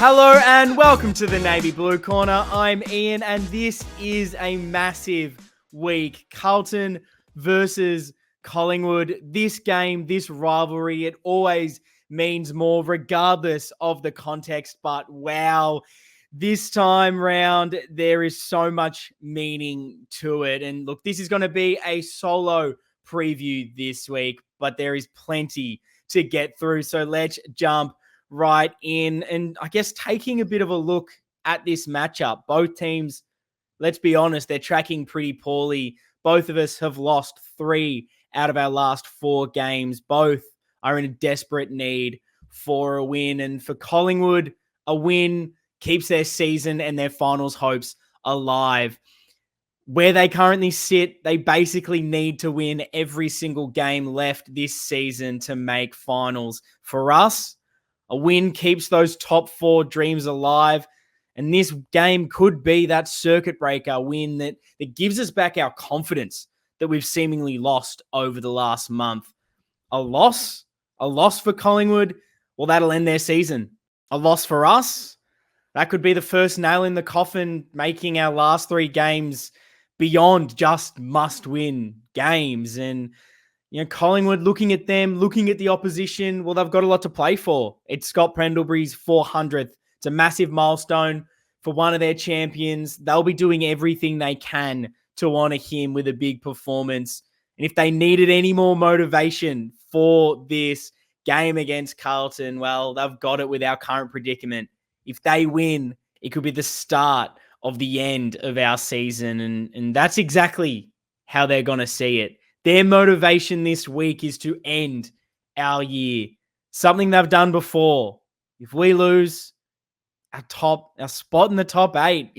Hello and welcome to the Navy Blue Corner. I'm Ian and this is a massive week. Carlton versus Collingwood. This game, this rivalry, it always means more regardless of the context. But wow, this time round, there is so much meaning to it. And look, this is going to be a solo preview this week, but there is plenty to get through. So let's jump right in. And I guess taking a bit of a look at this matchup, both teams, let's be honest, they're tracking pretty poorly. Both of us have lost 3 out of our last 4 games. Both are in a desperate need for a win. And for Collingwood, a win keeps their season and their finals hopes alive. Where they currently sit, they basically need to win every single game left this season to make finals. For us, a win keeps those top 4 dreams alive. And this game could be that circuit breaker win that gives us back our confidence that we've seemingly lost over the last month. A loss for Collingwood, well, that'll end their season. A loss for us, that could be the first nail in the coffin, making our last 3 games beyond just must-win games. And, Collingwood, looking at them, looking at the opposition, well, they've got a lot to play for. It's Scott Pendlebury's 400th. It's a massive milestone for one of their champions. They'll be doing everything they can to honor him with a big performance. And if they needed any more motivation for this game against Carlton, well, they've got it with our current predicament. If they win, it could be the start of the end of our season. And that's exactly how they're going to see it. Their motivation this week is to end our year. Something they've done before. If we lose, our spot in the top 8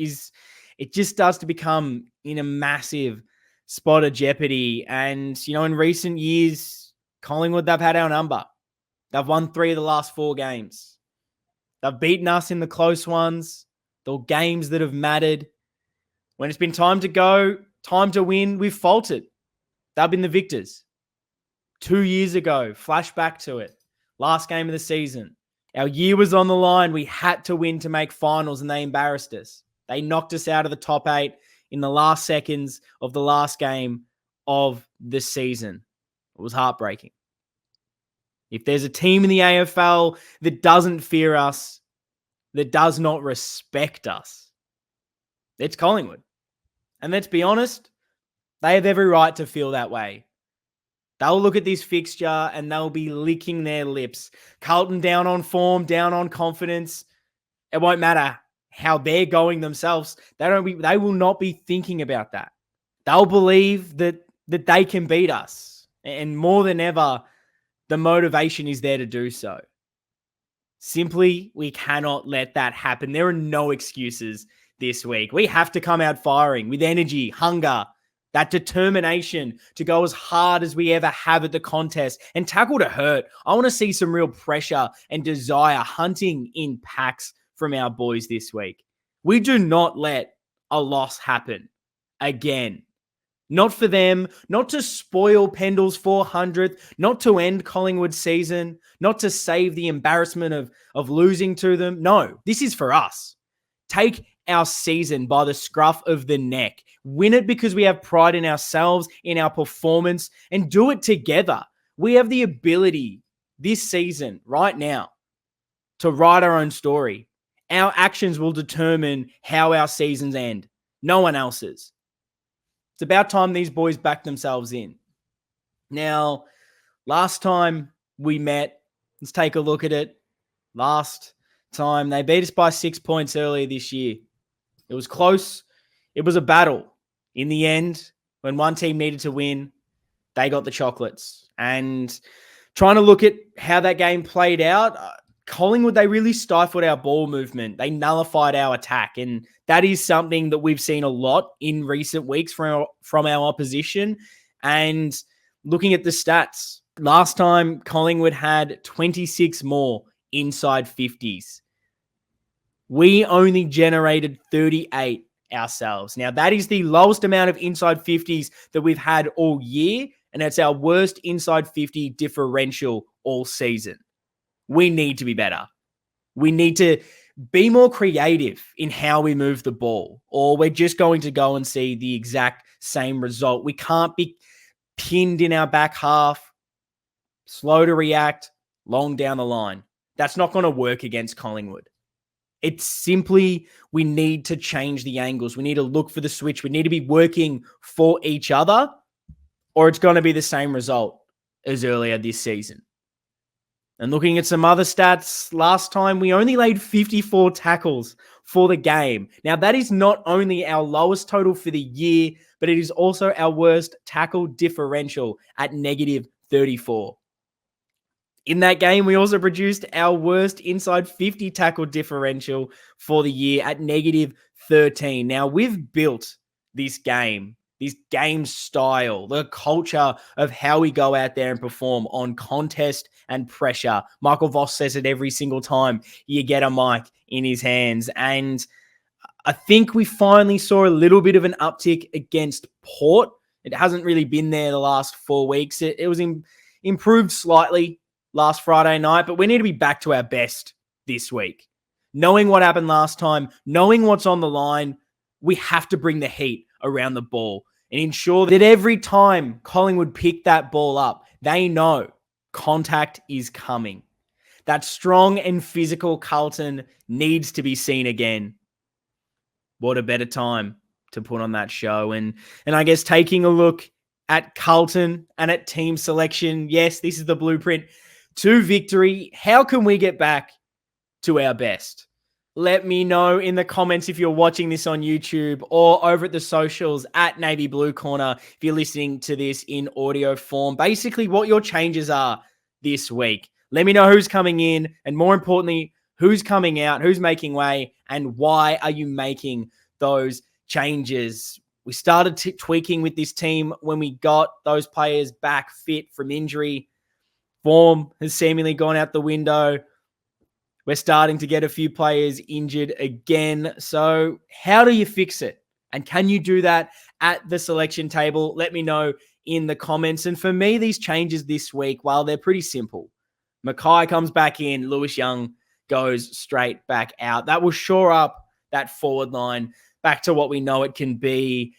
it just starts to become in a massive spot of jeopardy. And, in recent years, Collingwood, they've had our number. They've won 3 of the last 4 games. They've beaten us in the close ones, the games that have mattered. When it's been time to go, time to win, we've faltered. They've been the victors. 2 years ago, flashback to it, last game of the season. Our year was on the line. We had to win to make finals, and they embarrassed us. They knocked us out of the top 8 in the last seconds of the last game of the season. It was heartbreaking. If there's a team in the AFL that doesn't fear us, that does not respect us, it's Collingwood. And let's be honest, they have every right to feel that way. They'll look at this fixture and they'll be licking their lips. Carlton down on form, down on confidence. It won't matter how they're going themselves. They will not be thinking about that. They'll believe that they can beat us. And more than ever, the motivation is there to do so. Simply, we cannot let that happen. There are no excuses this week. We have to come out firing with energy, hunger, that determination to go as hard as we ever have at the contest and tackle to hurt. I want to see some real pressure and desire hunting in packs from our boys this week. We do not let a loss happen again. Not for them, not to spoil Pendle's 400th, not to end Collingwood's season, not to save the embarrassment of losing to them. No, this is for us. Take our season by the scruff of the neck. Win it because we have pride in ourselves, in our performance, and do it together. We have the ability this season, right now, to write our own story. Our actions will determine how our seasons end. No one else's. It's about time these boys back themselves in. Now, last time we met, let's take a look at it. Last time, they beat us by 6 points earlier this year. It was close. It was a battle. In the end, when one team needed to win, they got the chocolates. And trying to look at how that game played out, Collingwood, they really stifled our ball movement. They nullified our attack. And that is something that we've seen a lot in recent weeks from our opposition. And looking at the stats, last time Collingwood had 26 more inside 50s. We only generated 38 ourselves. Now, that is the lowest amount of inside 50s that we've had all year, and it's our worst inside 50 differential all season. We need to be better. We need to be more creative in how we move the ball, or we're just going to go and see the exact same result. We can't be pinned in our back half, slow to react, long down the line. That's not going to work against Collingwood. It's simply, we need to change the angles. We need to look for the switch. We need to be working for each other, or it's going to be the same result as earlier this season. And looking at some other stats, last time we only laid 54 tackles for the game. Now, that is not only our lowest total for the year, but it is also our worst tackle differential at -34. In that game, we also produced our worst inside 50 tackle differential for the year at -13. Now, we've built this game style, the culture of how we go out there and perform on contest and pressure. Michael Voss says it every single time you get a mic in his hands. And I think we finally saw a little bit of an uptick against Port. It hasn't really been there the last 4 weeks. It was improved slightly last Friday night, but we need to be back to our best this week. Knowing what happened last time, knowing what's on the line, we have to bring the heat around the ball and ensure that every time Collingwood pick that ball up, they know contact is coming. That strong and physical Carlton needs to be seen again. What a better time to put on that show. And I guess taking a look at Carlton and at team selection, yes, this is the blueprint to victory. How can we get back to our best? Let me know in the comments if you're watching this on YouTube or over at the socials at Navy Blue Corner if you're listening to this in audio form. Basically, what your changes are this week. Let me know who's coming in, and more importantly, who's coming out, who's making way, and why are you making those changes? We started tweaking with this team when we got those players back fit from injury. Form has seemingly gone out the window. We're starting to get a few players injured again. So how do you fix it? And can you do that at the selection table? Let me know in the comments. And for me, these changes this week, while they're pretty simple, Mackay comes back in, Lewis Young goes straight back out. That will shore up that forward line back to what we know it can be.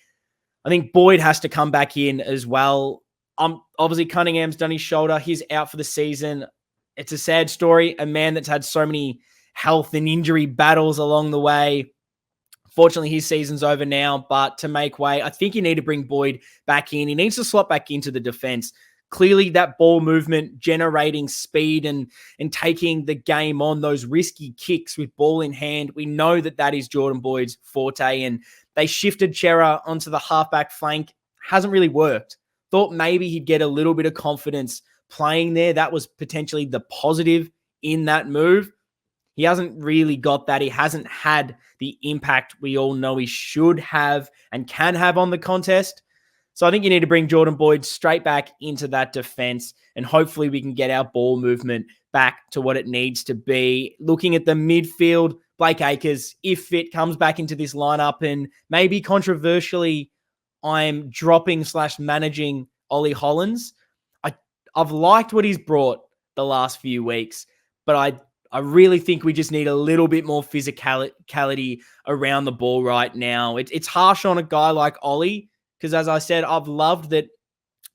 I think Boyd has to come back in as well. Obviously, Cunningham's done his shoulder. He's out for the season. It's a sad story. A man that's had so many health and injury battles along the way. Fortunately, his season's over now, but to make way, I think you need to bring Boyd back in. He needs to slot back into the defense. Clearly, that ball movement, generating speed and taking the game on, those risky kicks with ball in hand, we know that is Jordan Boyd's forte. And they shifted Chera onto the halfback flank. Hasn't really worked. Thought maybe he'd get a little bit of confidence playing there. That was potentially the positive in that move. He hasn't really got that. He hasn't had the impact we all know he should have and can have on the contest. So I think you need to bring Jordan Boyd straight back into that defense, and hopefully we can get our ball movement back to what it needs to be. Looking at the midfield, Blake Acres, if fit, comes back into this lineup, and maybe controversially, I'm dropping/managing Ollie Hollands. I've liked what he's brought the last few weeks, but I really think we just need a little bit more physicality around the ball right now. It's harsh on a guy like Ollie, because as I said, I've loved that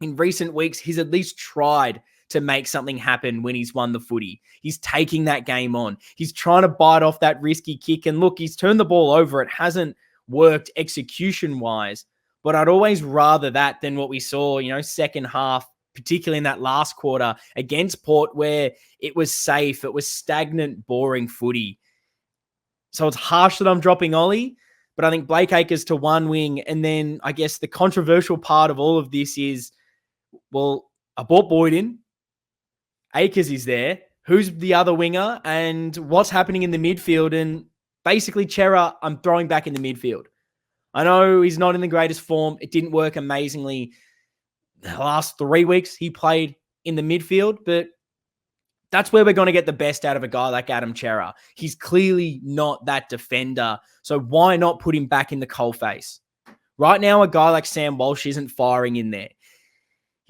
in recent weeks, he's at least tried to make something happen when he's won the footy. He's taking that game on. He's trying to bite off that risky kick. And look, he's turned the ball over. It hasn't worked execution-wise, but I'd always rather that than what we saw, second half, particularly in that last quarter against Port, where it was safe. It was stagnant, boring footy. So it's harsh that I'm dropping Ollie, but I think Blake Acres to one wing. And then I guess the controversial part of all of this is, well, I brought Boyd in. Acres is there. Who's the other winger? And what's happening in the midfield? And basically, Chera, I'm throwing back in the midfield. I know he's not in the greatest form. It didn't work amazingly the last 3 weeks he played in the midfield, but that's where we're going to get the best out of a guy like Adam Chera. He's clearly not that defender, so why not put him back in the coalface? Right now, a guy like Sam Walsh isn't firing in there.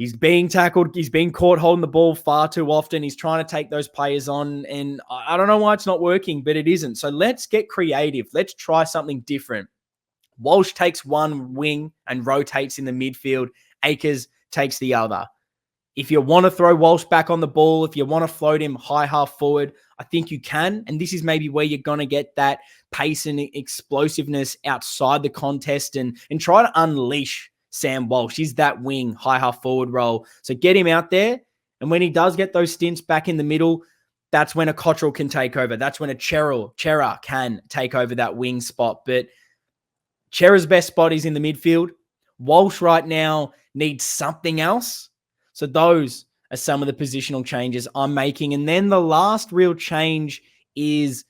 He's being tackled. He's being caught holding the ball far too often. He's trying to take those players on. And I don't know why it's not working, but it isn't. So let's get creative. Let's try something different. Walsh takes one wing and rotates in the midfield. Akers takes the other. If you want to throw Walsh back on the ball, if you want to float him high half forward, I think you can. And this is maybe where you're going to get that pace and explosiveness outside the contest and try to unleash Sam Walsh. He's that wing, high half forward role. So get him out there. And when he does get those stints back in the middle, that's when a Cottrell can take over. That's when a Chera can take over that wing spot. But Chera's best spot is in the midfield. Walsh right now needs something else. So those are some of the positional changes I'm making. And then the last real change is,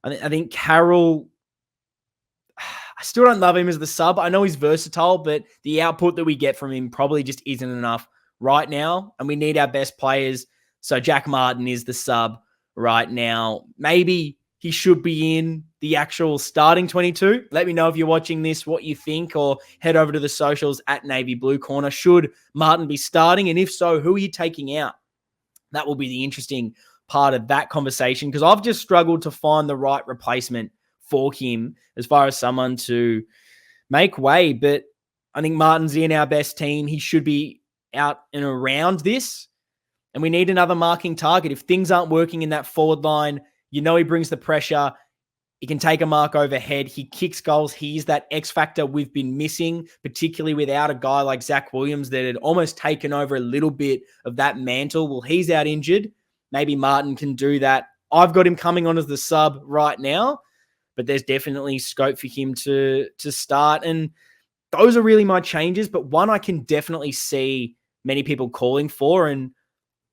I think Carroll, I still don't love him as the sub. I know he's versatile, but the output that we get from him probably just isn't enough right now. And we need our best players. So Jack Martin is the sub right now. Maybe he should be in the actual starting 22. Let me know if you're watching this, what you think, or head over to the socials at Navy Blue Corner. Should Martin be starting? And if so, who are you taking out? That will be the interesting part of that conversation, because I've just struggled to find the right replacement for him as far as someone to make way. But I think Martin's in our best team. He should be out and around this. And we need another marking target. If things aren't working in that forward line, you know he brings the pressure. He can take a mark overhead. He kicks goals. He's that X factor we've been missing, particularly without a guy like Zach Williams that had almost taken over a little bit of that mantle. Well, he's out injured. Maybe Martin can do that. I've got him coming on as the sub right now, but there's definitely scope for him to start. And those are really my changes, but one I can definitely see many people calling for, and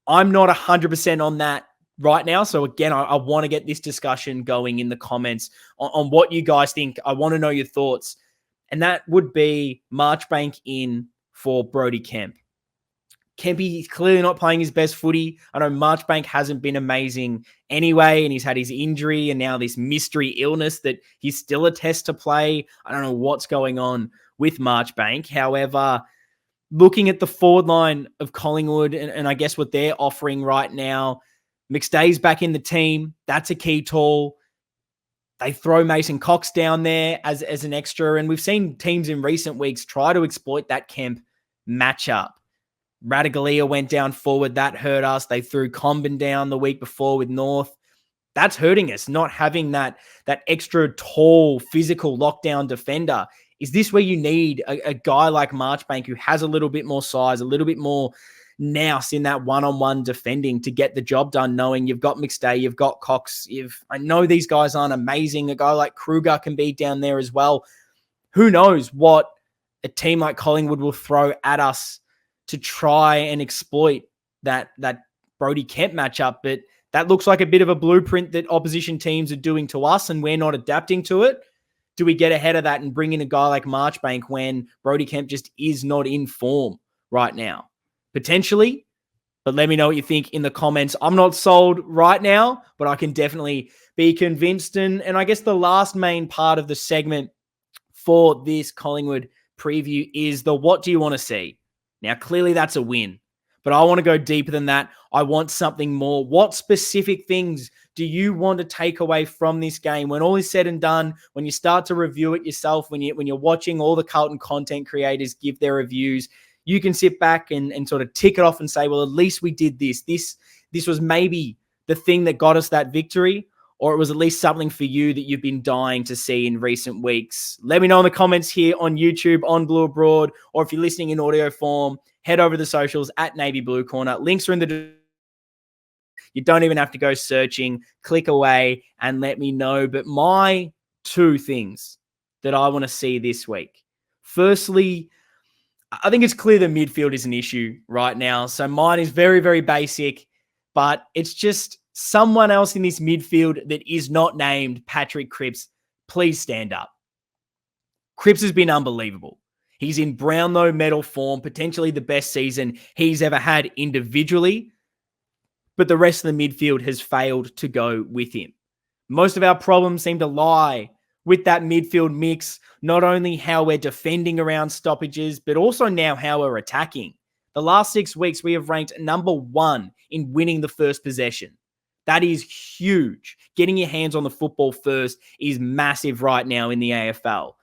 I'm not 100% on that right now. So again, I want to get this discussion going in the comments on what you guys think. I want to know your thoughts. And that would be Marchbank in for Brodie Kemp. Kempy clearly not playing his best footy. I know Marchbank hasn't been amazing anyway, and he's had his injury and now this mystery illness that he's still a test to play. I don't know what's going on with Marchbank. However, looking at the forward line of Collingwood and I guess what they're offering right now, McStay's back in the team. That's a key tool. They throw Mason Cox down there as an extra, and we've seen teams in recent weeks try to exploit that Kemp matchup. Radaglia went down forward. That hurt us. They threw Comben down the week before with North. That's hurting us, not having that extra tall, physical lockdown defender. Is this where you need a guy like Marchbank who has a little bit more size, a little bit more nous in that one-on-one defending to get the job done, knowing you've got McStay, you've got Cox. I know these guys aren't amazing. A guy like Kruger can be down there as well. Who knows what a team like Collingwood will throw at us to try and exploit that Brodie Kemp matchup. But that looks like a bit of a blueprint that opposition teams are doing to us, and we're not adapting to it. Do we get ahead of that and bring in a guy like Marchbank when Brodie Kemp just is not in form right now? Potentially, but let me know what you think in the comments. I'm not sold right now, but I can definitely be convinced. And I guess the last main part of the segment for this Collingwood preview is the what do you want to see? Now, clearly that's a win, but I want to go deeper than that. I want something more. What specific things do you want to take away from this game when all is said and done, when you start to review it yourself, when you're watching all the Carlton content creators give their reviews? You can sit back and sort of tick it off and say, well, at least we did this. This was maybe the thing that got us that victory, or it was at least something for you that you've been dying to see in recent weeks. Let me know in the comments here on YouTube, on Blue Abroad, or if you're listening in audio form, head over to the socials at Navy Blue Corner. Links are in the... You don't even have to go searching. Click away and let me know. But my two things that I want to see this week. Firstly, I think it's clear the midfield is an issue right now. So mine is very, very basic, but it's just someone else in this midfield that is not named Patrick Cripps. Please stand up. Cripps has been unbelievable. He's in Brownlow medal form, potentially the best season he's ever had individually, but the rest of the midfield has failed to go with him. Most of our problems seem to lie with that midfield mix, not only how we're defending around stoppages, but also now how we're attacking. The last 6 weeks, we have ranked number 1 in winning the first possession. That is huge. Getting your hands on the football first is massive right now in the AFL.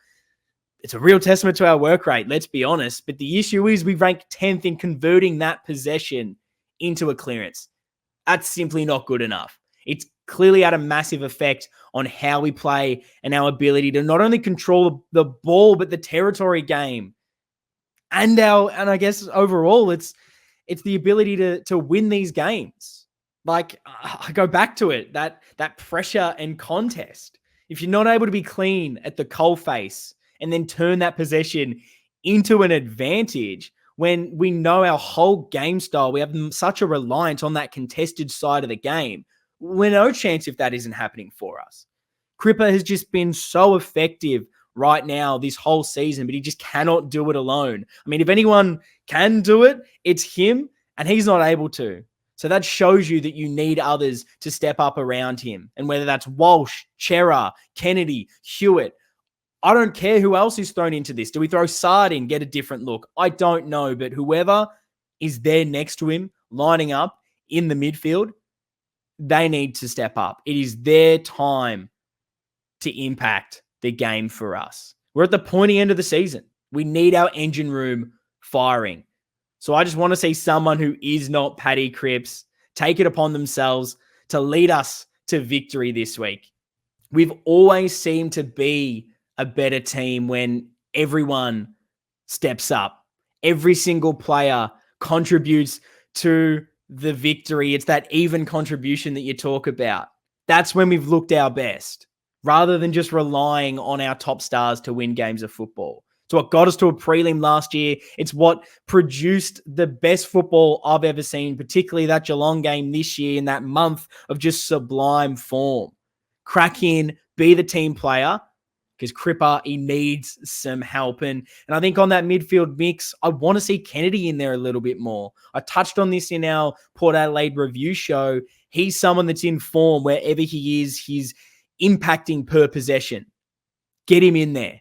It's a real testament to our work rate, let's be honest. But the issue is we rank 10th in converting that possession into a clearance. That's simply not good enough. It's clearly had a massive effect on how we play and our ability to not only control the ball, but the territory game. And I guess overall, it's the ability to win these games. Like, I go back to it, that pressure and contest. If you're not able to be clean at the coalface and then turn that possession into an advantage, when we know our whole game style, we have such a reliance on that contested side of the game, we're no chance if that isn't happening for us. Cripper has just been so effective right now this whole season, but he just cannot do it alone. I mean, if anyone can do it, it's him, and he's not able to. So that shows you that you need others to step up around him. And whether that's Walsh, Chera, Kennedy, Hewitt, I don't care who else is thrown into this. Do we throw Sard in, get a different look? I don't know, but whoever is there next to him, lining up in the midfield, they need to step up. It is their time to impact the game for us. We're at the pointy end of the season. We need our engine room firing. So I just want to see someone who is not Paddy Cripps take it upon themselves to lead us to victory this week. We've always seemed to be a better team when everyone steps up. Every single player contributes to the victory. It's that even contribution that you talk about. That's when we've looked our best, rather than just relying on our top stars to win games of football. It's what got us to a prelim last year. It's what produced the best football I've ever seen, particularly that Geelong game this year in that month of just sublime form. Crack in, be the team player, because Cripper, he needs some help. And I think on that midfield mix, I want to see Kennedy in there a little bit more. I touched on this in our Port Adelaide review show. He's someone that's in form wherever he is. He's impacting per possession. Get him in there.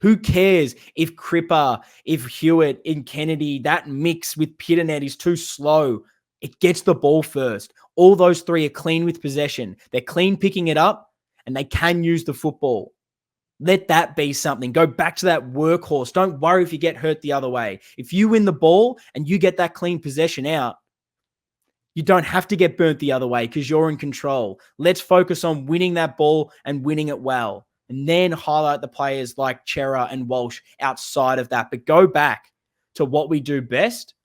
Who cares if Cripper, if Hewitt, and Kennedy, that mix with Pitternet is too slow? It gets the ball first. All those three are clean with possession. They're clean picking it up, and they can use the football. Let that be something. Go back to that workhorse. Don't worry if you get hurt the other way. If you win the ball and you get that clean possession out, you don't have to get burnt the other way because you're in control. Let's focus on winning that ball and winning it well. And then highlight the players like Chera and Walsh outside of that. But go back to what we do best,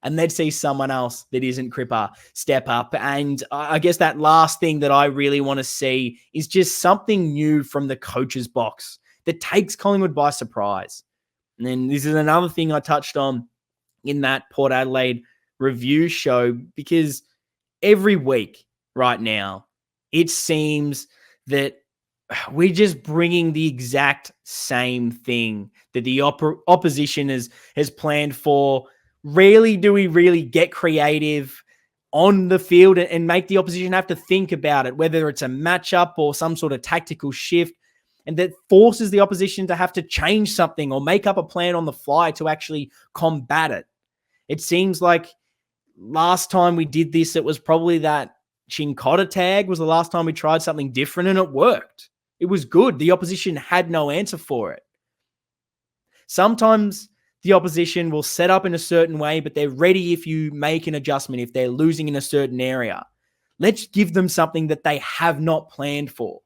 and let's see someone else that isn't Cripper step up. And I guess that last thing that I really want to see is just something new from the coach's box that takes Collingwood by surprise. And then this is another thing I touched on in that Port Adelaide review show, because every week right now, it seems that we're just bringing the exact same thing that the opposition has planned for. Rarely do we really get creative on the field and make the opposition have to think about it, whether it's a matchup or some sort of tactical shift, and that forces the opposition to have to change something or make up a plan on the fly to actually combat it. It seems like last time we did this, it was probably that Chincotta tag was the last time we tried something different, and it worked. It was good. The opposition had no answer for it. Sometimes the opposition will set up in a certain way, but they're ready if you make an adjustment, if they're losing in a certain area. Let's give them something that they have not planned for.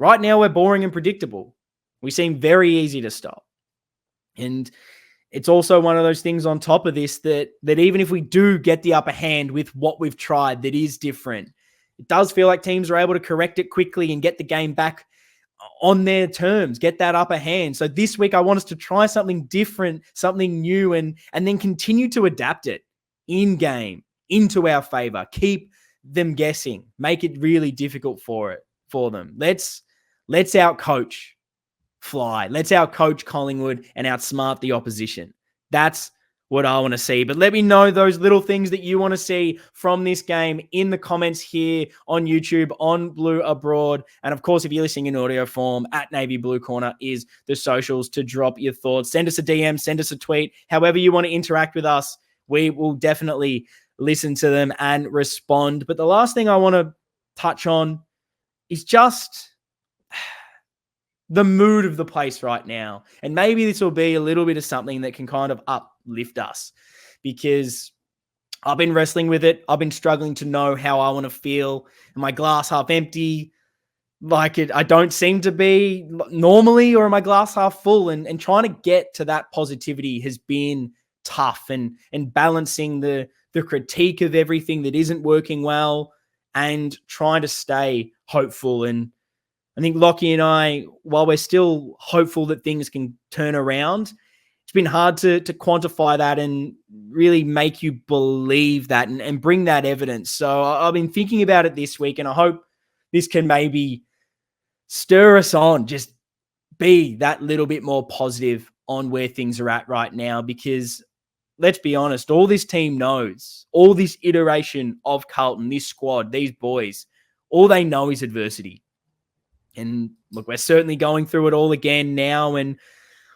Right now, we're boring and predictable. We seem very easy to stop. And it's also one of those things on top of this that even if we do get the upper hand with what we've tried that is different, it does feel like teams are able to correct it quickly and get the game back on their terms, get that upper hand. So this week, I want us to try something different, something new, and then continue to adapt it in game into our favor. Keep them guessing. Make it really difficult for them. Let's out-coach Fly. Let's out-coach Collingwood and outsmart the opposition. That's what I want to see. But let me know those little things that you want to see from this game in the comments here on YouTube, on Blue Abroad. And of course, if you're listening in audio form, at Navy Blue Corner is the socials to drop your thoughts. Send us a DM, send us a tweet, however you want to interact with us. We will definitely listen to them and respond. But the last thing I want to touch on is just the mood of the place right now. And maybe this will be a little bit of something that can kind of uplift us, because I've been wrestling with it. I've been struggling to know how I want to feel. Am I glass half empty? I don't seem to be normally, or am I glass half full? And trying to get to that positivity has been tough, and balancing the critique of everything that isn't working well and trying to stay hopeful. And I think Lockie and I, while we're still hopeful that things can turn around, it's been hard to quantify that and really make you believe that and bring that evidence. So I've been thinking about it this week, and I hope this can maybe stir us on, just be that little bit more positive on where things are at right now. Because let's be honest, all this team knows, all this iteration of Carlton, this squad, these boys, all they know is adversity. And look, we're certainly going through it all again now. And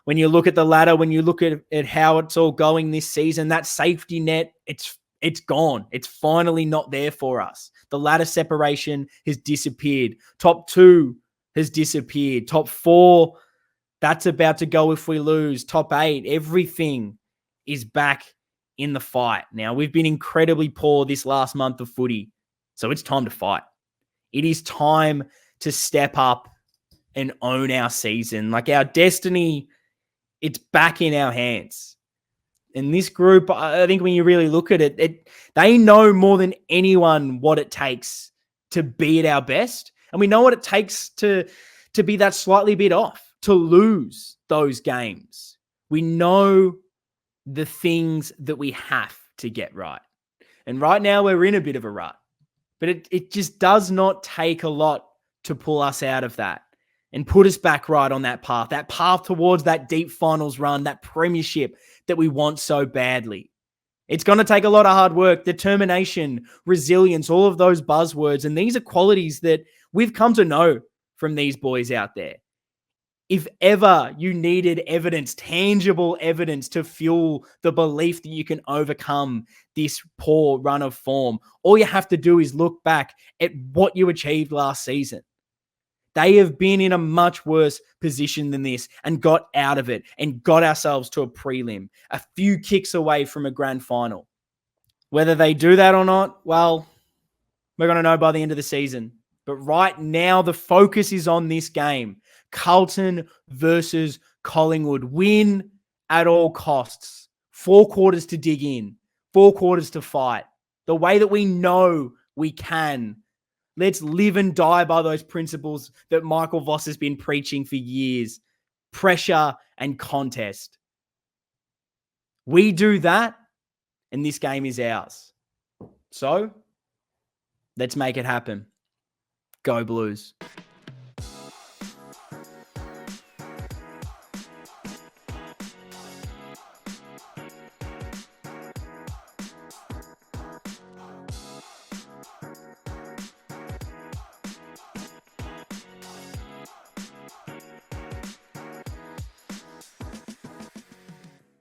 when you look at the ladder, when you look at how it's all going this season, that safety net, it's gone. It's finally not there for us. The ladder separation has disappeared. Top 2 has disappeared. Top 4, that's about to go if we lose. Top 8, everything is back in the fight. Now, we've been incredibly poor this last month of footy, so it's time to fight. It is time to step up and own our season. Like, our destiny, it's back in our hands. And this group, I think when you really look at it, they know more than anyone what it takes to be at our best. And we know what it takes to be that slightly bit off, to lose those games. We know the things that we have to get right. And right now we're in a bit of a rut. But it just does not take a lot to pull us out of that and put us back right on that path towards that deep finals run, that premiership that we want so badly. It's going to take a lot of hard work, determination, resilience, all of those buzzwords. And these are qualities that we've come to know from these boys out there. If ever you needed evidence, tangible evidence to fuel the belief that you can overcome this poor run of form, all you have to do is look back at what you achieved last season. They have been in a much worse position than this and got out of it and got ourselves to a prelim, a few kicks away from a grand final. Whether they do that or not, well, we're going to know by the end of the season. But right now, the focus is on this game. Carlton versus Collingwood. Win at all costs. 4 quarters to dig in. 4 quarters to fight. The way that we know we can. Let's live and die by those principles that Michael Voss has been preaching for years. Pressure and contest. We do that, and this game is ours. So, let's make it happen. Go Blues.